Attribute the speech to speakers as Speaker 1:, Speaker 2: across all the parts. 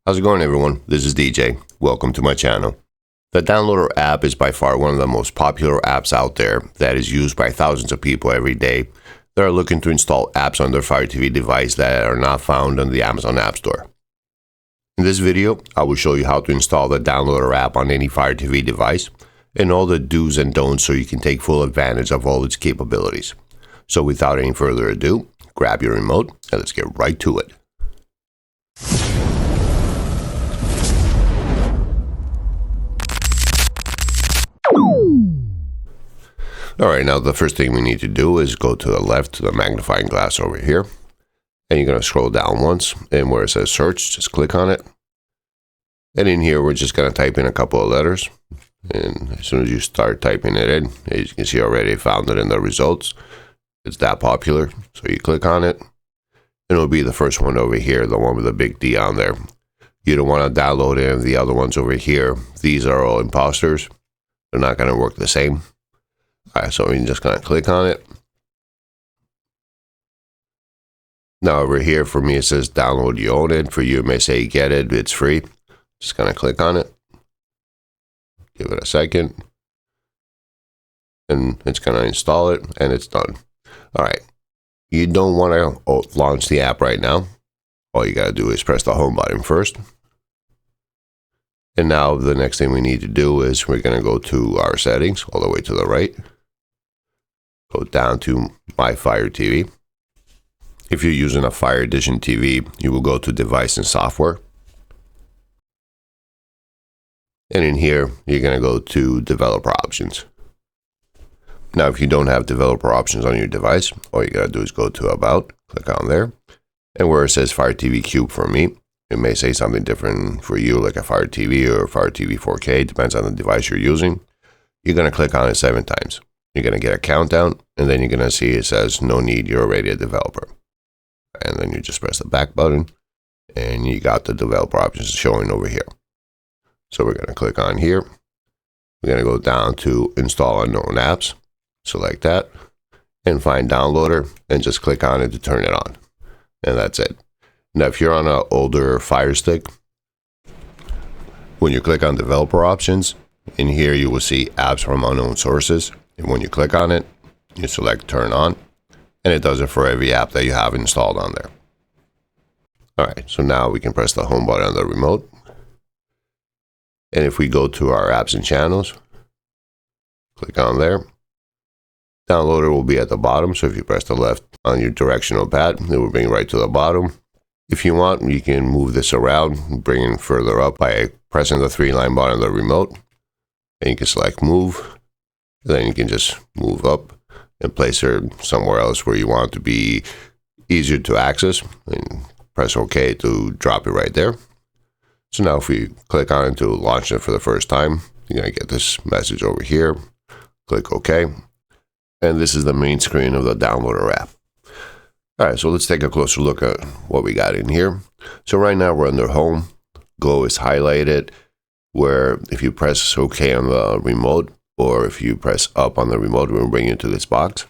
Speaker 1: How's it going, everyone? This is DJ. Welcome to my channel. The Downloader app is by far one of the most popular apps out there that is used by thousands of people every day that are looking to install apps on their Fire TV device that are not found on the Amazon App Store. In this video, I will show you how to install the Downloader app on any Fire TV device and all the do's and don'ts so you can take full advantage of all its capabilities. So without any further ado, grab your remote and let's get right to it. Alright, now the first thing we need to do is go to the left to the magnifying glass over here. And you're going to scroll down once, and where it says search, just click on it. And in here, we're just going to type in a couple of letters. And as soon as you start typing it in, as you can see already, found it in the results. It's that popular, so you click on it. And it'll be the first one over here, the one with the big D on there. You don't want to download any of the other ones over here. These are all imposters. They're not going to work the same. Alright, so we're just going to click on it. Now over here, for me, it says download, you own it. For you, it may say get it, it's free. Just going to click on it. Give it a second. And it's going to install it, and it's done. Alright, you don't want to launch the app right now. All you got to do is press the home button first. And now the next thing we need to do is we're going to go to our settings all the way to the right. Go down to My Fire TV. If you're using a Fire Edition TV, you will go to Device and Software. And in here, you're going to go to Developer Options. Now, if you don't have developer options on your device, all you got to do is go to About, click on there. And where it says Fire TV Cube for me, it may say something different for you, like a Fire TV or Fire TV 4K, depends on the device you're using. You're going to click on it 7 times. You're going to get a countdown, and then you're going to see it says, no need, you're already a developer. And then you just press the back button, and you got the developer options showing over here. So we're going to click on here. We're going to go down to Install Unknown Apps. Select that, and find Downloader, and just click on it to turn it on. And that's it. Now, if you're on an older Firestick, when you click on Developer Options, in here you will see Apps from Unknown Sources. And when you click on it, you select Turn On, and it does it for every app that you have installed on there. Alright, so now we can press the home button on the remote. And if we go to our apps and channels, click on there. Downloader will be at the bottom, so if you press the left on your directional pad, it will bring right to the bottom. If you want, you can move this around, bring it further up by pressing the 3-line button on the remote. And you can select Move. Then you can just move up and place it somewhere else where you want it to be easier to access. And press OK to drop it right there. So now if we click on it to launch it for the first time, you're going to get this message over here. Click OK. And this is the main screen of the Downloader app. Alright, so let's take a closer look at what we got in here. So right now we're under Home. Go is highlighted, where if you press OK on the remote, or if you press up on the remote, it will bring you to this box.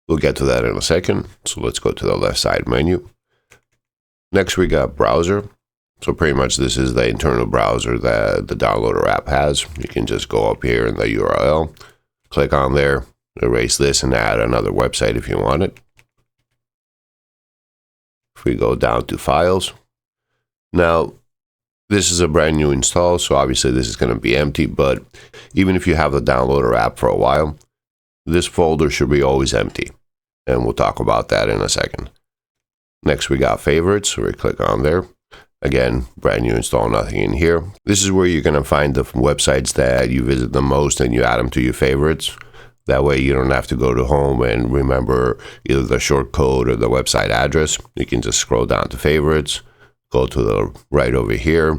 Speaker 1: We'll get to that in a second. So let's go to the left side menu. Next we got Browser. So pretty much this is the internal browser that the Downloader app has. You can just go up here in the URL, click on there, erase this, and add another website if you want it. If we go down to Files. Now, this is a brand new install, so obviously this is going to be empty, but even if you have the Downloader app for a while, this folder should be always empty. And we'll talk about that in a second. Next, we got Favorites, so we click on there. Again, brand new install, nothing in here. This is where you're going to find the websites that you visit the most and you add them to your favorites. That way you don't have to go to Home and remember either the short code or the website address. You can just scroll down to Favorites, go to the right over here,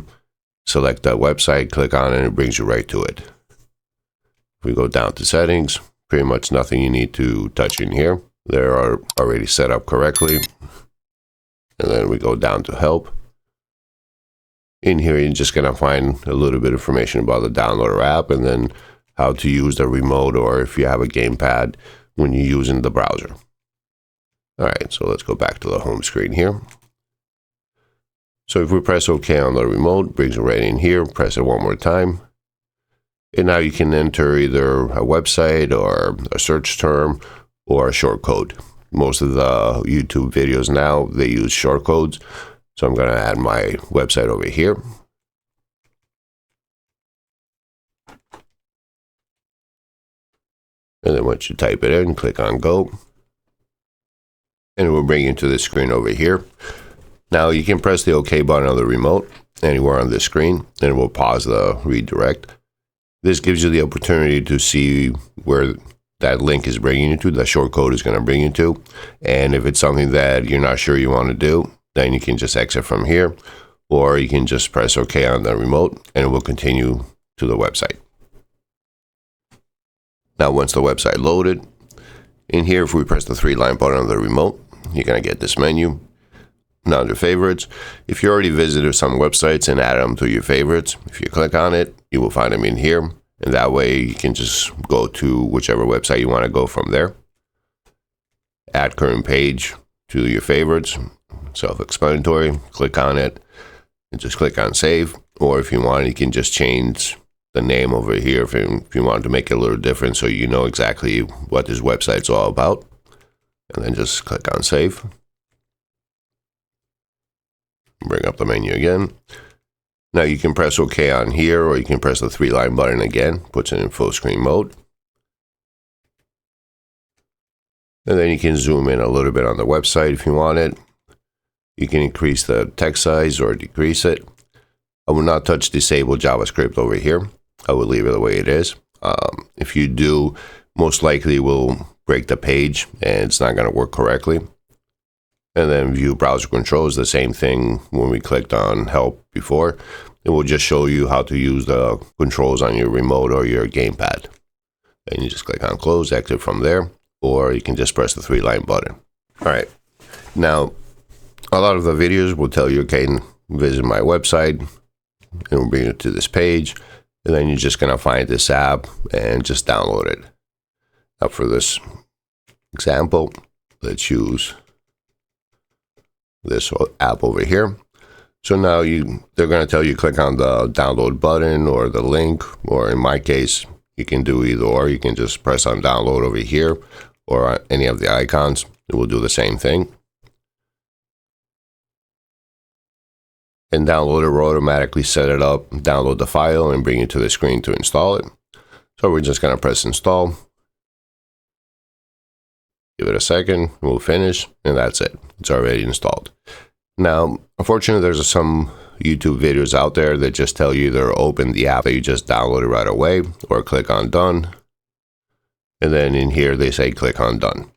Speaker 1: select the website, click on it, and it brings you right to it. If we go down to Settings, pretty much nothing you need to touch in here. They are already set up correctly. And then we go down to Help. In here, you're just going to find a little bit of information about the Downloader app, and then how to use the remote, or if you have a gamepad when you're using the browser. All right, so let's go back to the home screen here. So if we press OK on the remote, brings it right in here, press it one more time. And now you can enter either a website or a search term or a short code. Most of the YouTube videos now, they use short codes. So I'm going to add my website over here. And then once you type it in, click on go. And it will bring you to this screen over here. Now you can press the OK button on the remote anywhere on this screen, and it will pause the redirect. This gives you the opportunity to see where that link is bringing you to, the short code is going to bring you to. And if it's something that you're not sure you want to do, then you can just exit from here, or you can just press OK on the remote and it will continue to the website. Now, once the website loaded, in here, if we press the 3-line button on the remote, you're going to get this menu. Now, under favorites, if you already visited some websites and added them to your favorites, if you click on it, you will find them in here. And that way you can just go to whichever website you want to go from there. Add current page to your favorites, self-explanatory. Click on it and just click on save. Or if you want, you can just change the name over here if you want to make it a little different so you know exactly what this website's all about. And then just click on save. Bring up the menu again. Now you can press OK on here, or you can press the 3-line button again, puts it in full screen mode. And then you can zoom in a little bit on the website if you want it. You can increase the text size or decrease it. I will not touch disable JavaScript over here. I will leave it the way it is. If you do, most likely it will break the page and it's not going to work correctly. And then view browser controls, the same thing when we clicked on help before. It will just show you how to use the controls on your remote or your gamepad. Then you just click on close, exit from there, or you can just press the 3-line button. All right. Now, a lot of the videos will tell you, okay, visit my website. It will bring you to this page. And then you're just going to find this app and just download it. Now for this example, let's use this app over here. So now they're going to tell you click on the download button or the link, or in my case, you can do either or. You can just press on download over here or on any of the icons. It will do the same thing. And Downloader will automatically set it up, download the file, and bring you to the screen to install it. So we're just going to press install. Give it a second, we'll finish, and that's it. It's already installed. Now, unfortunately, there's some YouTube videos out there that just tell you either open the app that you just downloaded right away, or click on done. And then in here, they say click on done.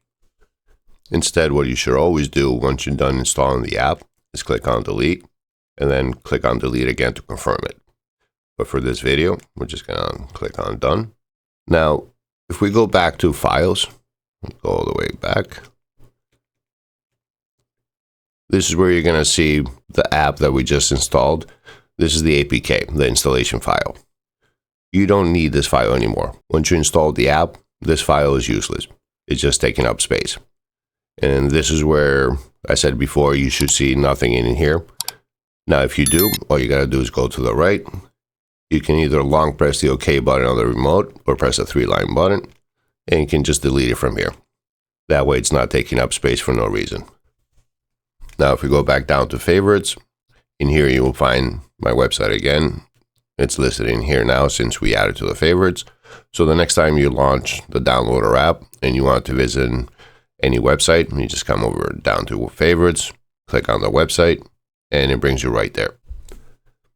Speaker 1: Instead, what you should always do once you're done installing the app is click on delete, and then click on delete again to confirm it. But for this video, we're just going to click on done. Now, if we go back to files, go all the way back. This is where you're going to see the app that we just installed. This is the APK, the installation file. You don't need this file anymore. Once you install the app, this file is useless. It's just taking up space. And this is where I said before, you should see nothing in here. Now, if you do, all you got to do is go to the right. You can either long press the OK button on the remote or press the 3-line button, and you can just delete it from here. That way it's not taking up space for no reason. Now, if we go back down to favorites, in here you will find my website again. It's listed in here now since we added to the favorites. So the next time you launch the Downloader app and you want to visit any website, you just come over down to favorites, click on the website, and it brings you right there.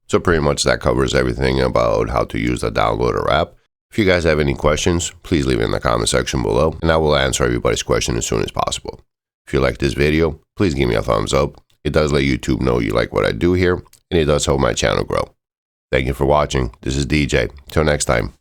Speaker 1: So pretty much that covers everything about how to use the Downloader app. If you guys have any questions, please leave it in the comment section below, and I will answer everybody's question as soon as possible. If you like this video, please give me a thumbs up. It does let YouTube know you like what I do here, and it does help my channel grow. Thank you for watching. This is DJ. Till next time.